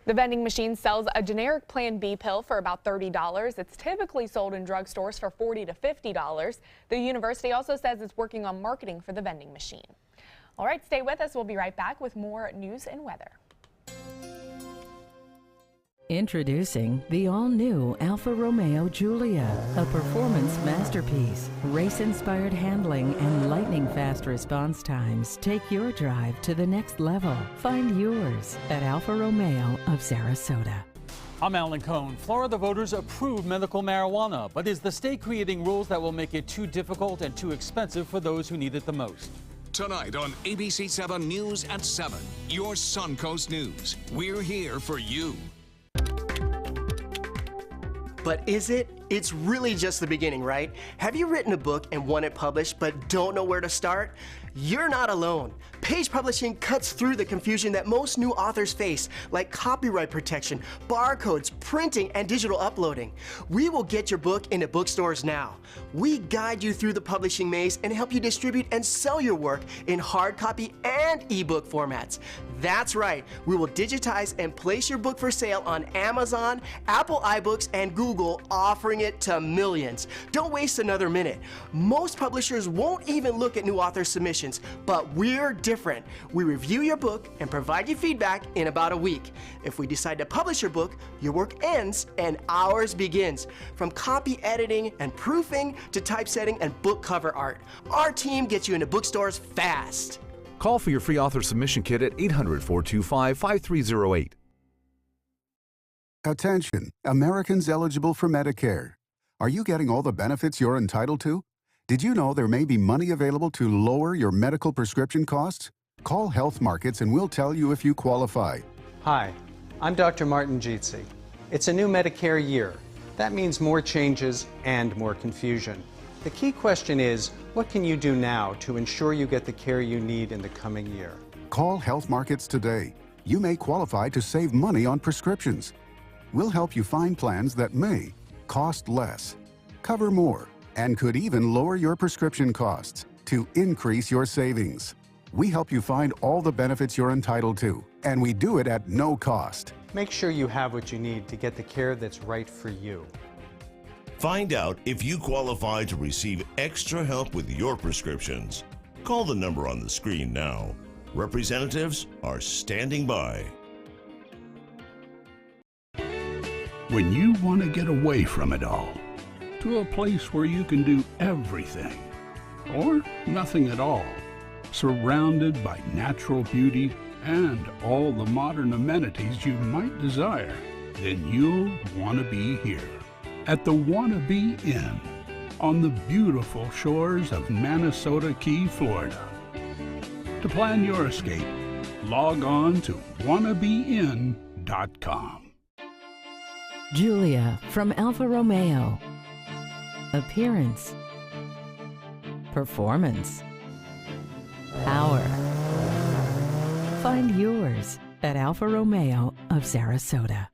The vending machine sells a generic Plan B pill for about $30. It's typically sold in drugstores for $40 to $50. The university also says it's working on marketing for the vending machine. All right, stay with us. We'll be right back with more news and weather. Introducing the all-new Alfa Romeo Giulia, a performance masterpiece. Race-inspired handling and lightning-fast response times take your drive to the next level. Find yours at Alfa Romeo of Sarasota. I'm Alan Cohn. Florida voters approved medical marijuana, but is the state creating rules that will make it too difficult and too expensive for those who need it the most? Tonight on ABC 7 News at 7, your Suncoast News. We're here for you. But is it? It's really just the beginning, right? Have you written a book and want it published but don't know where to start? You're not alone. Page Publishing cuts through the confusion that most new authors face, like copyright protection, barcodes, printing, and digital uploading. We will get your book into bookstores now. We guide you through the publishing maze and help you distribute and sell your work in hard copy and ebook formats. That's right, we will digitize and place your book for sale on Amazon, Apple iBooks, and Google, offering it to millions. Don't waste another minute. Most publishers won't even look at new author submissions, but we're different. We review your book and provide you feedback in about a week. If we decide to publish your book, your work ends and ours begins. From copy editing and proofing to typesetting and book cover art, our team gets you into bookstores fast. Call for your free author submission kit at 800-425-5308. Attention, Americans eligible for Medicare. Are you getting all the benefits you're entitled to? Did you know there may be money available to lower your medical prescription costs? Call Health Markets and we'll tell you if you qualify. Hi, I'm Dr. Martin Jeetsi. It's a new Medicare year. That means more changes and more confusion. The key question is, what can you do now to ensure you get the care you need in the coming year? Call Health Markets today. You may qualify to save money on prescriptions. We'll help you find plans that may cost less, cover more, and could even lower your prescription costs to increase your savings. We help you find all the benefits you're entitled to, and we do it at no cost. Make sure you have what you need to get the care that's right for you. Find out if you qualify to receive extra help with your prescriptions. Call the number on the screen now. Representatives are standing by. When you want to get away from it all, to a place where you can do everything, or nothing at all, surrounded by natural beauty and all the modern amenities you might desire, then you'll want to be here at the Wannabe Inn on the beautiful shores of Manasota Key, Florida. To plan your escape, log on to wannabeinn.com. Giulia from Alfa Romeo. Appearance. Performance. Power. Find yours at Alfa Romeo of Sarasota.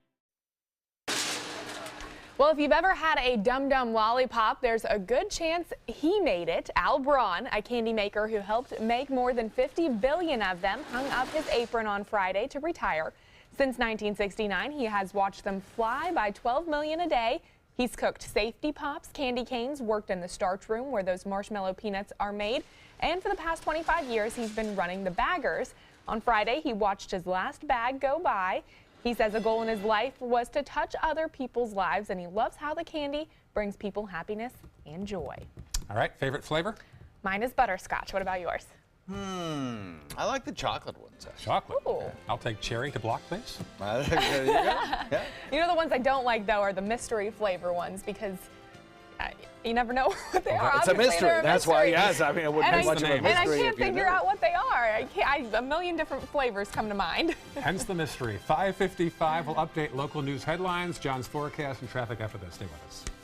Well, if you've ever had a Dum Dum lollipop, there's a good chance he made it. Al Braun, a candy maker who helped make more than 50 billion of them, hung up his apron on Friday to retire. Since 1969, he has watched them fly by 12 million a day. He's cooked safety pops, candy canes, worked in the starch room where those marshmallow peanuts are made, and for the past 25 years, he's been running the baggers. On Friday, he watched his last bag go by. He says a goal in his life was to touch other people's lives, and he loves how the candy brings people happiness and joy. All right, favorite flavor? Mine is butterscotch. What about yours? I like the chocolate ones. Chocolate. Ooh. I'll take cherry to block this. There you go. Yeah. You know, the ones I don't like, though, are the mystery flavor ones because you never know what they are. It's a Obviously, mystery. they're a That's why, mystery. yes. I mean, it wouldn't be much of a mystery. And I can't if you figure knew. out what they are. A million different flavors come to mind. Hence the mystery. 5:55 will update local news headlines, John's forecast, and traffic after this. Stay with us.